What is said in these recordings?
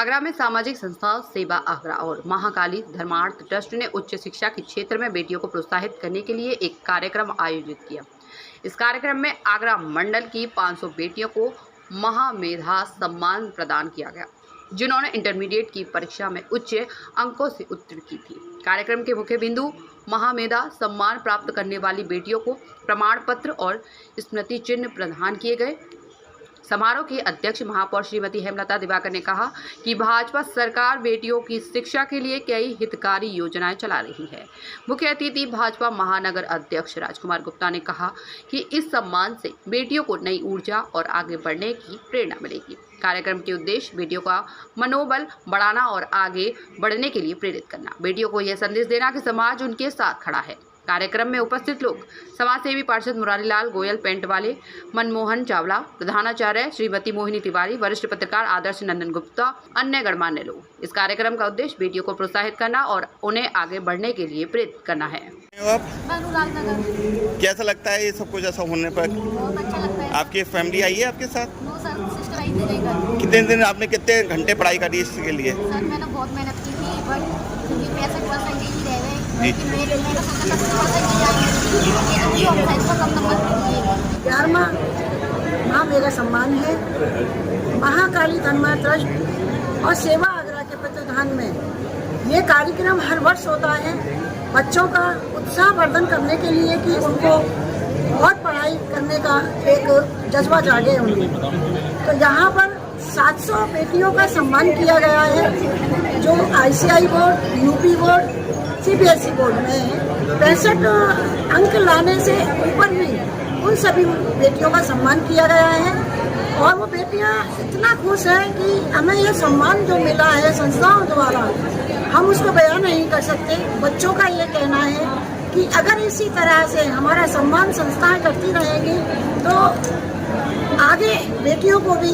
आगरा में सामाजिक संस्था सेवा आगरा और महाकाली धर्मार्थ ट्रस्ट ने उच्च शिक्षा के क्षेत्र में बेटियों को प्रोत्साहित करने के लिए एक कार्यक्रम आयोजित किया। इस कार्यक्रम में आगरा मंडल की 500 बेटियों को महामेधा सम्मान प्रदान किया गया, जिन्होंने इंटरमीडिएट की परीक्षा में उच्च अंकों से उत्तीर्ण की थी। कार्यक्रम के मुख्य बिंदु महामेधा सम्मान प्राप्त करने वाली बेटियों को प्रमाण पत्र और स्मृति चिन्ह प्रदान किए गए। समारोह की अध्यक्ष महापौर श्रीमती हेमलता दिवाकर ने कहा कि भाजपा सरकार बेटियों की शिक्षा के लिए कई हितकारी योजनाएं चला रही है। मुख्य अतिथि भाजपा महानगर अध्यक्ष राजकुमार गुप्ता ने कहा कि इस सम्मान से बेटियों को नई ऊर्जा और आगे बढ़ने की प्रेरणा मिलेगी। कार्यक्रम के उद्देश्य बेटियों का मनोबल बढ़ाना और आगे बढ़ने के लिए प्रेरित करना, बेटियों को यह संदेश देना कि समाज उनके साथ खड़ा है। कार्यक्रम में उपस्थित लोग समाज सेवी पार्षद मुरारीलाल गोयल, पेंट वाले मनमोहन चावला, प्रधानाचार्य श्रीमती मोहिनी तिवारी, वरिष्ठ पत्रकार आदर्श नंदन गुप्ता, अन्य गणमान्य लोग। इस कार्यक्रम का उद्देश्य बेटियों को प्रोत्साहित करना और उन्हें आगे बढ़ने के लिए प्रेरित करना है। कैसा लगता है ये सब कुछ ऐसा होने पर? बहुत अच्छा लगता है। आपकी फैमिली आई है आपके साथ? सिस्टर आई थी। कितने दिन आपने कितने घंटे पढ़ाई करी इसके लिए? सर मैंने बहुत मेहनत की थी, बट क्योंकि 65% ही रह गए। जी। मैंने सोचा 80% ही आएंगे, तो मुझे इसका कम नंबर मिले। 11वां मेरा सम्मान है। महाकाली धर्मार्थ ट्रस्ट और सेवा आगरा के तत्वाधान में ये कार्यक्रम हर वर्ष होता है, बच्चों का उत्साह वर्धन करने के लिए कि उनको बहुत पढ़ाई करने का एक जज्बा जागे उनमें। तो यहाँ पर 700 बेटियों का सम्मान किया गया है, जो ICI board, UP board, CBSE board में 65 अंक लाने से ऊपर भी उन सभी बेटियों का सम्मान किया गया है। और वो बेटियां इतना खुश हैं कि हमें ये सम्मान जो मिला है संस्थाओं द्वारा, हम उसको बयान नहीं कर सकते। बच्चों का ये कहना है कि अगर इसी तरह से हमारा सम्मान संस्थाएं करती रहेंगी तो आगे बेटियों को भी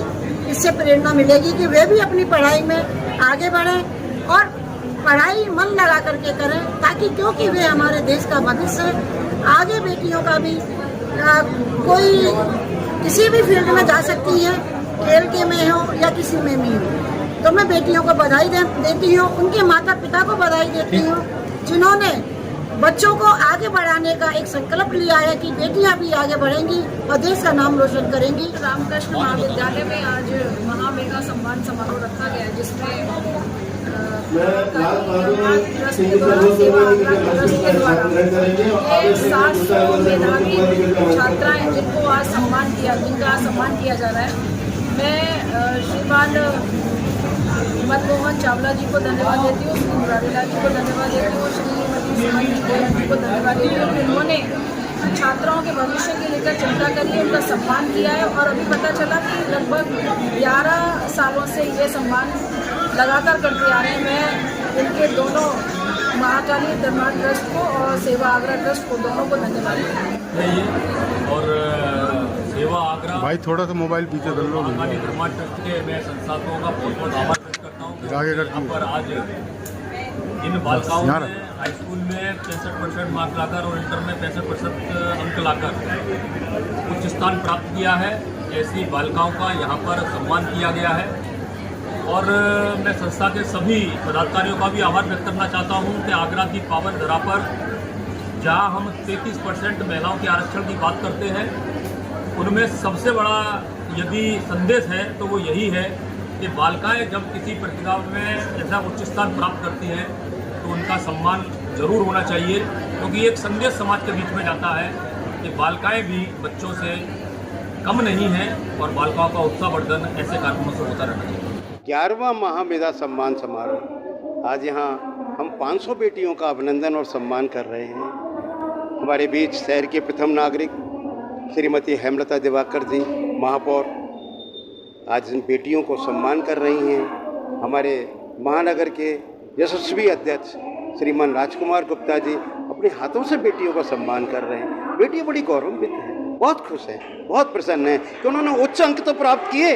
इससे प्रेरणा मिलेगी कि वे भी अपनी पढ़ाई में आगे बढ़ें और पढ़ाई मन लगा करके करें, ताकि क्योंकि वे हमारे देश का भविष्य है। आगे बेटियों का भी कोई किसी भी फील्ड में जा सकती है, खेल के में हो या किसी में भी हो। तो मैं बेटियों को बधाई देती हूँ, उनके माता पिता को बधाई देती हूँ, जिन्होंने बच्चों को आगे बढ़ाने का एक संकल्प लिया है कि बेटियां भी आगे बढ़ेंगी और देश का नाम रोशन करेंगी। रामकृष्ण महाविद्यालय में आज महामेधा सम्मान समारोह रखा गया, जिसमें ट्रस्ट के द्वारा सेवा आगरा ट्रस्ट के द्वारा 700 मेधावी छात्राएं जिनको आज जिनका आज सम्मान किया जा रहा है। मैं श्रीमान मनमोहन चावला जी को धन्यवाद देती हूँ, श्री मुरारीलाल जी को धन्यवाद देती हूँ, श्रीमती मोहिनी गोयल जी को धन्यवाद देती हूँ। उन्होंने छात्राओं के भविष्य के लेकर चिंता करी, उनका सम्मान किया है। और अभी पता चला कि लगभग 11 सालों से ये सम्मान लगातार करते आ रहे हैं। मैं इनके दोनों महाकाली धर्मार्थ ट्रस्ट को और सेवा आगरा ट्रस्ट को दोनों को धन्यवाद देती हूँ। और सेवा आगरा भाई थोड़ा सा मोबाइल पीछे कर लो। महाकाली धर्मार्थ ट्रस्ट के मैं संस्थापकों का बहुत बहुत आभार व्यक्त करता हूँ। यहाँ पर आज इन बालिकाओं ने हाई स्कूल में 65% मार्क लाकर और इंटर में 65% अंक लाकर उच्च स्थान प्राप्त किया है। ऐसी बालिकाओं का यहाँ पर सम्मान किया गया है। और मैं संस्था के सभी पदाधिकारियों का भी आभार व्यक्त करना चाहता हूँ कि आगरा की पावन धरा पर जहाँ हम 33% महिलाओं के आरक्षण की बात करते हैं, उनमें सबसे बड़ा यदि संदेश है तो वो यही है कि बालिकाएं जब किसी प्रतिभा में ऐसा उच्च स्थान प्राप्त करती हैं तो उनका सम्मान जरूर होना चाहिए, क्योंकि एक संदेश समाज के बीच में जाता है कि बालिकाएं भी बच्चों से कम नहीं हैं और बालिकाओं का उत्साहवर्धन ऐसे कार्यक्रमों से होता रहना चाहिए। 11वां महामेधा सम्मान समारोह आज यहाँ हम 500 बेटियों का अभिनंदन और सम्मान कर रहे हैं। हमारे बीच शहर के प्रथम नागरिक श्रीमती हेमलता दिवाकर जी महापौर आज इन बेटियों को सम्मान कर रही हैं। हमारे महानगर के यशस्वी अध्यक्ष श्रीमान राजकुमार गुप्ता जी अपने हाथों से बेटियों का सम्मान कर रहे हैं। बेटियां बड़ी गौरवान्वित हैं, बहुत खुश हैं, बहुत प्रसन्न हैं कि उन्होंने उच्च अंक तो प्राप्त किए,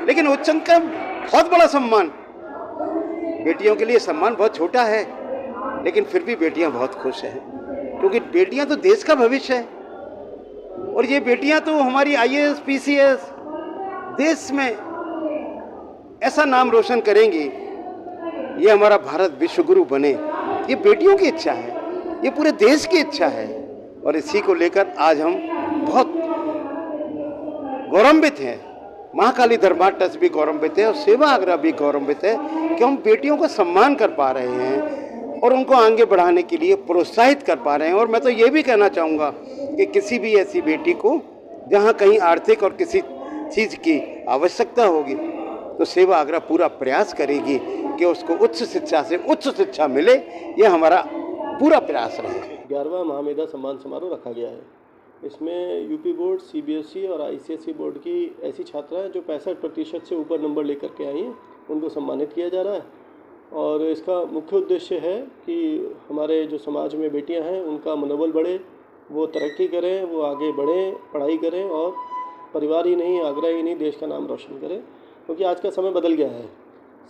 लेकिन उच्च अंक का बहुत बड़ा सम्मान। बेटियों के लिए सम्मान बहुत छोटा है, लेकिन फिर भी बेटियां बहुत खुश हैं, क्योंकि बेटियां तो देश का भविष्य है। और ये बेटियां तो हमारी IAS, PCS देश में ऐसा नाम रोशन करेंगी, ये हमारा भारत विश्व गुरु बने, ये बेटियों की इच्छा है, ये पूरे देश की इच्छा है। और इसी को लेकर आज हम बहुत गौरवान्वित हैं। महाकाली धर्मार्थ ट्रस्ट भी गौरवान्वित है और सेवा आगरा भी गौरवान्वित है कि हम बेटियों का सम्मान कर पा रहे हैं और उनको आगे बढ़ाने के लिए प्रोत्साहित कर पा रहे हैं। और मैं तो ये भी कहना चाहूँगा कि किसी भी ऐसी बेटी को जहाँ कहीं आर्थिक और किसी चीज़ की आवश्यकता होगी तो सेवा आगरा पूरा प्रयास करेगी कि उसको उच्च शिक्षा से उच्च शिक्षा मिले। ये हमारा पूरा प्रयास रहेगा। 11वां महामेधा सम्मान समारोह रखा गया है। इसमें यूपी बोर्ड, सीबीएसई और आईसीएसई बोर्ड की ऐसी छात्राएं जो 65% से ऊपर नंबर लेकर के आई हैं, उनको सम्मानित किया जा रहा है। और इसका मुख्य उद्देश्य है कि हमारे जो समाज में बेटियां हैं उनका मनोबल बढ़े, वो तरक्की करें, वो आगे बढ़ें, पढ़ाई करें और परिवार ही नहीं, आगरा ही नहीं, देश का नाम रोशन करें। क्योंकि आज का समय बदल गया है।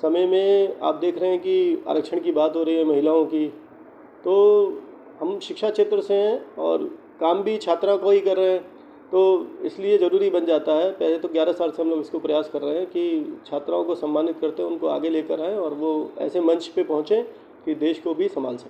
समय में आप देख रहे हैं कि आरक्षण की बात हो रही है महिलाओं की, तो हम शिक्षा क्षेत्र से हैं और काम भी छात्रा को ही कर रहे हैं, तो इसलिए ज़रूरी बन जाता है। पहले तो 11 साल से हम लोग इसको प्रयास कर रहे हैं कि छात्राओं को सम्मानित करते हैं, उनको आगे लेकर आएँ और वो ऐसे मंच पे पहुँचें कि देश को भी संभाल सकें।